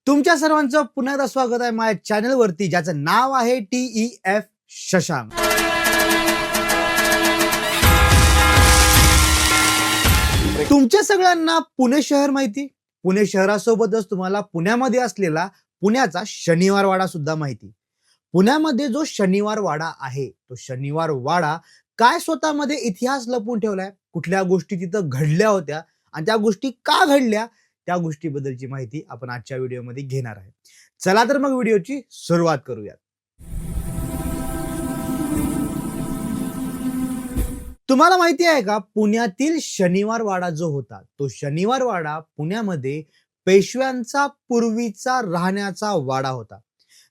तुमच्या सर्वांचं पुन्हा एकदा स्वागत आहे माझ्या चॅनल वरती, ज्याचं नाव आहे TEF शशांक. तुमच्या सगळ्यांना पुणे शहर माहिती. पुणे शहरासोबतच तुम्हाला पुण्यामध्ये असलेला पुण्याचा शनिवार वाडा सुद्धा माहिती. पुण्यामध्ये जो शनिवार वाडा आहे, तो शनिवार वाडा काय स्वतःमध्ये इतिहास लपवून ठेवलाय, कुठल्या गोष्टी तिथं घडल्या होत्या आणि त्या गोष्टी का घडल्या, त्या गोष्टीबद्दलची माहिती आपण आजच्या व्हिडिओमध्ये घेणार आहे. चला तर मग व्हिडिओची सुरुवात करूयात. तुम्हाला माहिती आहे का, पुण्यातील शनिवार वाडा जो होता, तो शनिवार वाडा पुण्यामध्ये पेशव्यांचा पूर्वीचा राहण्याचा वाडा होता.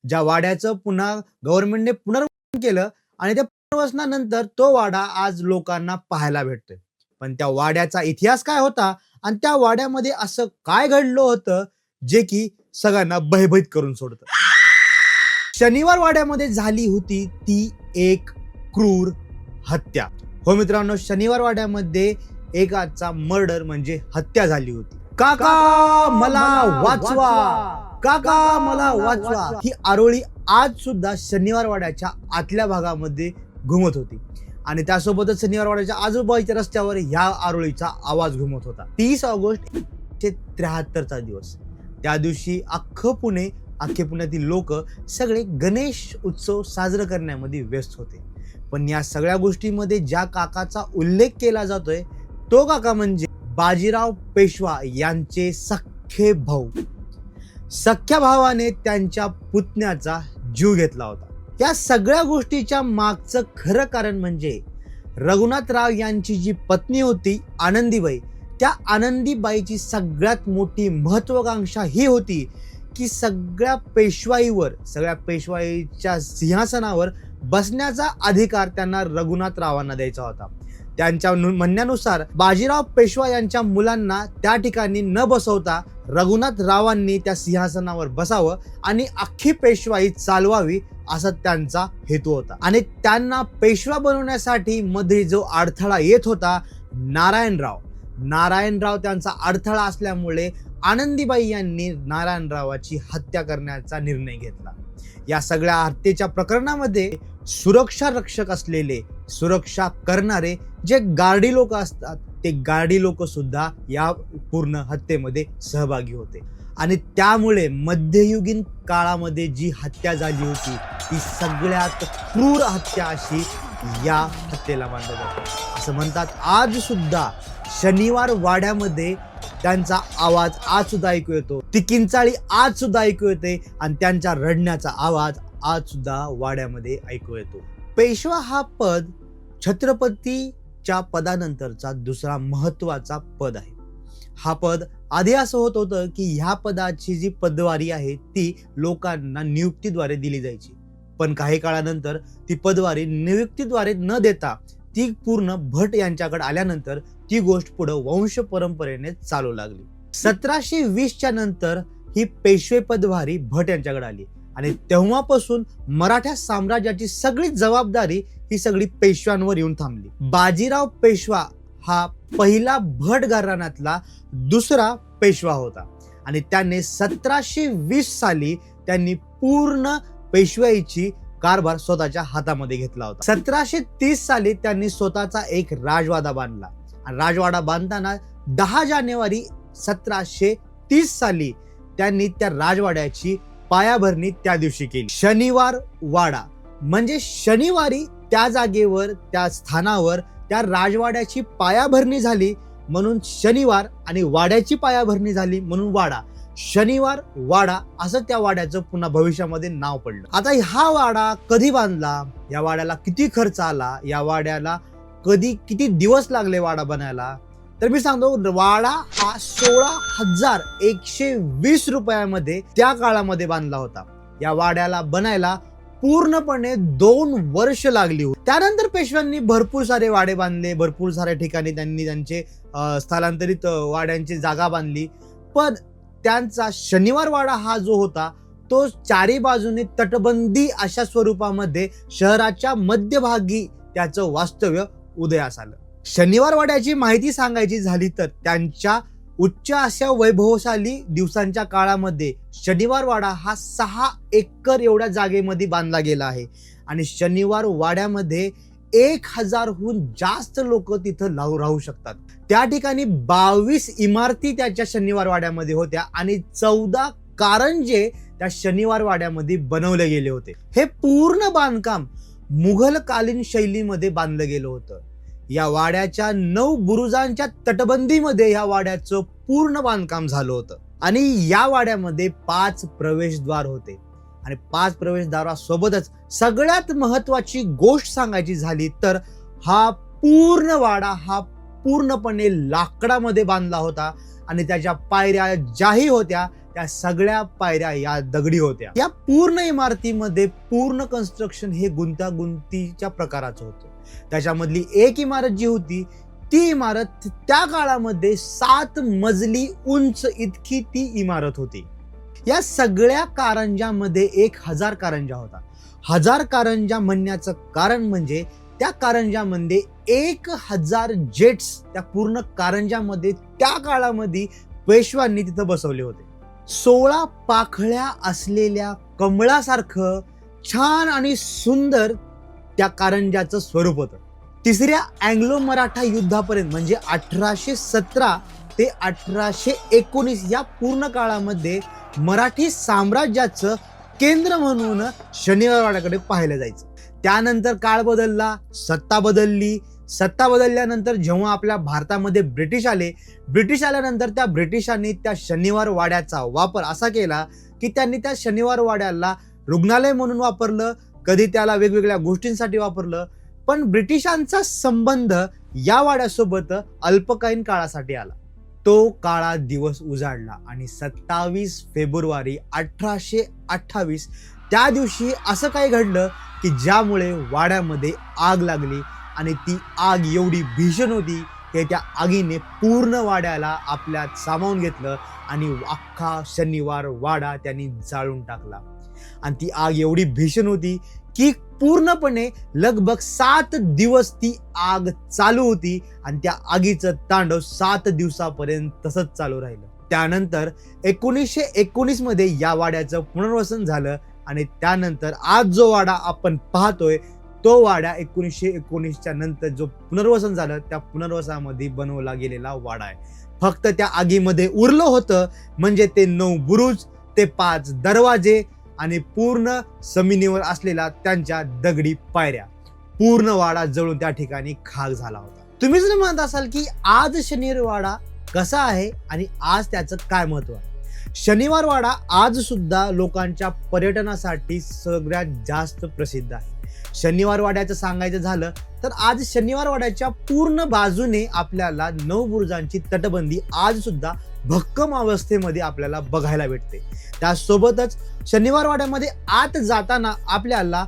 ज्या वाड्याचं पुन्हा गव्हर्नमेंटने पुनर्वसन केलं आणि त्या पुनर्वसनानंतर तो वाडा आज लोकांना पाहायला भेटतोय. पण त्या वाड्याचा इतिहास काय होता आणि त्या वाड्यामध्ये असं काय घडलं होतं जे की सगळ्यांना भयभीत करून सोडतं. शनिवार वाड्यामध्ये झाली होती ती एक क्रूर हत्या. हो मित्रांनो, शनिवार वाड्यामध्ये एकाचा मर्डर म्हणजे हत्या झाली होती. काका मला वाचवा, काका मला वाचवा, ही आरोळी आज सुद्धा शनिवार वाड्याच्या आतल्या भागामध्ये घुमत होती आणि त्यासोबतच शनिवार वाड्याच्या आजूबाजूच्या रस्त्यावर ह्या आरोळीचा आवाज घुमत होता. 30 ऑगस्ट 1973चा दिवस. त्या दिवशी अख्खे पुण्यातील लोक सगळे गणेश उत्सव साजरा करण्यामध्ये व्यस्त होते. पण या सगळ्या गोष्टीमध्ये ज्या काकाचा उल्लेख केला जातोय, तो काका म्हणजे बाजीराव पेशवा यांचे सख्खे भाऊ. सख्या भावाने त्यांच्या पुतण्याचा जीव घेतला होता. या सगळ्या गोष्टीच्या मागचं खरं कारण म्हणजे रघुनाथराव यांची जी पत्नी होती आनंदीबाई, त्या आनंदीबाईची सगळ्यात मोठी महत्वाकांक्षा ही होती की सगळ्या पेशवाईच्या सिंहासनावर बसण्याचा अधिकार त्यांना रघुनाथरावांना द्यायचा होता. त्यांच्या म्हणण्यानुसार बाजीराव पेशवा यांच्या मुलांना त्या ठिकाणी न बसवता रघुनाथरावांनी त्या सिंहासनावर बसावं आणि अख्खी पेशवाई चालवावी, असा त्यांचा हेतू होता. आणि त्यांना पेशवा बनवण्यासाठी मध्ये जो अडथळा येत होता, नारायणराव त्यांचा अडथळा असल्यामुळे आनंदीबाई यांनी नारायणरावाची हत्या करण्याचा निर्णय घेतला. या सगळ्या हत्येच्या प्रकरणामध्ये सुरक्षा रक्षक असलेले, सुरक्षा करणारे जे गार्डी लोक असतात, ते गार्डी लोक सुद्धा या पूर्ण हत्येमध्ये सहभागी होते. आणि त्यामुळे मध्ययुगीन काळामध्ये जी हत्या झाली होती, ती सगळ्यात क्रूर हत्या अशी या हत्येला मानलं जातं. असं म्हणतात आज सुद्धा शनिवार वाड्यामध्ये त्यांचा आवाज आज सुद्धा ऐकू येतो, ती किंचाळी आज सुद्धा ऐकू येते आणि त्यांच्या रडण्याचा आवाज आज सुद्धा वाड्यामध्ये ऐकू येतो. पेशवा हा पद छत्रपतीच्या पदानंतरचा दुसरा महत्वाचा पद आहे. हा पद आधी असं होत होतं की ह्या पदाची जी पदवारी आहे ती लोकांना नियुक्तीद्वारे दिली जायची, पण काही काळानंतर ती पदवारी नियुक्तीद्वारे न देता ती पूर्ण भट यांच्याकडे आल्यानंतर ती गोष्ट पुढे वंश परंपरेने चालू लागली. 1720च्या नंतर ही पेशवे पदवारी भट यांच्याकडे आली आणि तेव्हापासून मराठा साम्राज्याची सगळी जबाबदारी ही सगळी पेशव्यांवर येऊन थांबली. बाजीराव पेशवा हा पहिला भट घराण्यातला दुसरा पेशवा होता आणि त्याने 1720 साली त्यांनी पूर्ण पेशवाईची कारभार स्वतःच्या हातामध्ये घेतला होता. 1730 साली त्यांनी स्वतःचा एक राजवाडा बांधला आणि राजवाडा बांधताना 10 जानेवारी 1730 साली त्यांनी त्या राजवाड्याची पायाभरणी त्या दिवशी केली. शनिवार वाडा म्हणजे शनिवारी त्या जागेवर, त्या स्थानावर त्या राजवाड्याची पायाभरणी झाली म्हणून शनिवार, आणि वाड्याची पायाभरणी झाली म्हणून वाडा. शनिवार वाडा असं त्या वाड्याचं पुन्हा भविष्यामध्ये नाव पडलं. आता हा वाडा कधी बांधला, या वाड्याला किती खर्च आला, या वाड्याला किती दिवस लागले वाडा बनायला, तर मी सांगतो, वाडा हा 16,120 रुपयामध्ये त्या काळामध्ये बांधला होता. या वाड्याला बनायला पूर्णपणे 2 वर्ष लागली होती. त्यानंतर पेशव्यांनी भरपूर सारे वाडे बांधले, भरपूर साऱ्या ठिकाणी त्यांनी त्यांचे स्थलांतरित वाड्यांची जागा बांधली, पण त्यांचा शनिवार वाडा हा जो होता तो चारी बाजूने तटबंदी अशा स्वरूपामध्ये शहराच्या मध्यभागी त्याचं वास्तव्य उदयास आलं. शनिवार वाड्याची माहिती सांगायची झाली तर त्यांच्या उच्च अशा वैभवशाली दिवसांच्या काळामध्ये शनिवार वाडा हा 6 एकर एवढ्या जागेमध्ये बांधला गेला आहे आणि शनिवार वाड्यामध्ये 1000हून जास्त लोक तिथं राहू शकतात. त्या ठिकाणी 22 इमारती त्याच्या शनिवार वाड्यामध्ये होत्या आणि 14 कारंजे त्या शनिवार वाड्यामध्ये बनवले गेले होते. हे पूर्ण बांधकाम मुघलकालीन शैलीमध्ये बांधलं गेलं होतं. या वाड्याच्या 9 बुरुजांच्या तटबंदीमध्ये या वाड्याचं पूर्ण बांधकाम झालं होतं आणि या वाड्यामध्ये 5 प्रवेशद्वार होते आणि 5 प्रवेशद्वारासोबतच सगळ्यात महत्वाची गोष्ट सांगायची झाली तर हा पूर्ण वाडा हा पूर्णपणे लाकडामध्ये बांधला होता आणि त्याच्या पायऱ्या ज्याही होत्या त्या सगळ्या पायऱ्या या दगडी होत्या. या पूर्ण इमारतीमध्ये पूर्ण कन्स्ट्रक्शन हे गुंतागुंतीच्या प्रकाराचं होतं. त्याच्यामधली एक इमारत जी होती ती इमारत त्या काळामध्ये 7 मजली उंच इतकी ती इमारत होती. या सगळ्या कारंजामध्ये 1000 कारंजा होता. 1000 कारंजा म्हणण्याचं कारण म्हणजे त्या कारंजामध्ये 1000 जेट्स त्या पूर्ण कारंजामध्ये त्या काळामध्ये पेशव्यांनी तिथं बसवले होते. 16 पाखळ्या असलेल्या कमळासारखं छान आणि सुंदर त्या कारंजाचं स्वरूप होतं. तिसऱ्या अँग्लो मराठा युद्धापर्यंत म्हणजे 1817 ते 1819 या पूर्ण काळामध्ये मराठी साम्राज्याचं केंद्र म्हणून शनिवार वाड्याकडे पाहिलं जायचं. त्यानंतर काळ बदलला, सत्ता बदलली. सत्ता बदलल्यानंतर जेव्हा आपल्या भारतामध्ये ब्रिटिश आल्यानंतर त्या ब्रिटिशांनी त्या शनिवार वाड्याचा वापर असा केला की त्यांनी त्या शनिवार वाड्याला रुग्णालय म्हणून वापरलं, कधी त्याला वेगवेगळ्या गोष्टींसाठी वापरलं. पण ब्रिटिशांचा संबंध या वाड्यासोबत अल्पकालीन काळासाठी आला. तो काळा दिवस उजाडला आणि 27 फेब्रुवारी 1828 त्या दिवशी असं काही घडलं की ज्यामुळे वाड्यामध्ये आग लागली आणि ती आग एवढी भीषण होती की त्या आगीने पूर्ण वाड्याला आपल्यात सामावून घेतलं आणि अख्खा शनिवार वाडा त्यांनी जाळून टाकला. आणि ती आग एवढी भीषण होती की पूर्णपणे लगभग 7 दिवस ती आग चालू होती आणि त्या आगीचं तांडव 7 दिवसापर्यंत तसंच चालू राहिलं. त्यानंतर 1919 मध्ये या वाड्याचं पुनर्वसन झालं आणि त्यानंतर आज जो वाडा आपण पाहतोय तो वाडा 1919च्या नंतर जो पुनर्वसन झालं त्या पुनर्वसनामध्ये बनवला गेलेला वाडा आहे. फक्त त्या आगीमध्ये उरलं होतं म्हणजे ते 9 बुरुज, ते 5 दरवाजे आणि पूर्ण जमिनीवर असलेला त्यांच्या दगडी पायऱ्या. पूर्ण वाडा जळून त्या ठिकाणी खाक झाला होता. तुम्ही जर म्हणत असाल की आज शनिवार वाडा कसा आहे आणि आज त्याचं काय महत्व आहे. शनिवार वाडा आज सुद्धा लोकांच्या पर्यटनासाठी सगळ्यात जास्त प्रसिद्ध आहे. शनिवार वाड्याचं सांगायचं झालं तर आज शनिवार वाड्याच्या पूर्ण बाजूने आपल्याला 9 बुरुजांची तटबंदी आज सुद्धा भक्कम अवस्थेमध्ये आपल्याला बघायला भेटते. त्यासोबतच शनिवार वाड्यामध्ये आत जाताना आपल्याला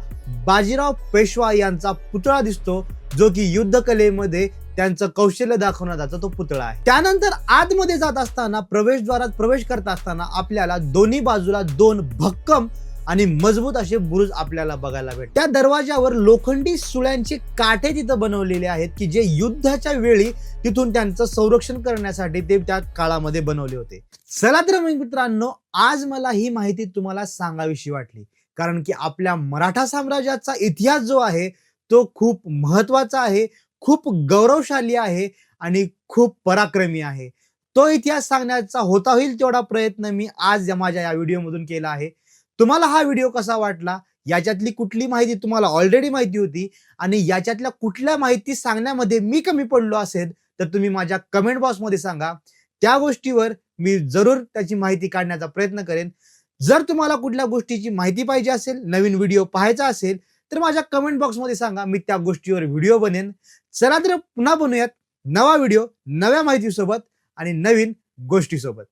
बाजीराव पेशवा यांचा पुतळा दिसतो जो की युद्धकलेमध्ये त्यांचं कौशल्य दाखवण्याचा तो पुतळा आहे. त्यानंतर आतमध्ये जात असताना प्रवेशद्वारात प्रवेश करत असताना आपल्याला दोन्ही बाजूला 2 भक्कम आणि मजबूत असे बुरुज आपल्याला बघायला भेटतात. त्या दरवाजावर लोखंडी सुळ्यांचे काठे तिथं बनवलेले आहेत की जे युद्धाच्या वेळी तिथून त्यांचं संरक्षण करण्यासाठी ते त्या काळामध्ये बनवले होते. चला तर मित्रांनो, आज मला ही माहिती तुम्हाला सांगावीशी वाटली कारण की आपल्या मराठा साम्राज्याचा इतिहास जो आहे तो खूप महत्वाचा आहे, खूप गौरवशाली आहे आणि खूप पराक्रमी आहे. तो इतिहास सांगण्याचा होता होईल तेवढा प्रयत्न मी आज माझ्या या व्हिडिओमधून केला आहे. तुम्हाला हा व्हिडिओ कसा वाटला, याच्यातली कुठली माहिती तुम्हाला ऑलरेडी माहिती होती आणि याच्यातल्या कुठल्या माहिती सांगण्यामध्ये मी कमी पडलो असेल तर तुम्ही माझ्या कमेंट बॉक्समध्ये सांगा. त्या गोष्टीवर मी जरूर त्याची माहिती काढण्याचा प्रयत्न करेन. जर तुम्हाला कुठल्या गोष्टीची माहिती पाहिजे असेल, नवीन व्हिडिओ पाहायचा असेल तर माझ्या कमेंट बॉक्समध्ये सांगा, मी त्या गोष्टीवर व्हिडिओ बनेन. चला तर पुन्हा बनवूयात नवा व्हिडिओ नव्या माहितीसोबत आणि नवीन गोष्टीसोबत.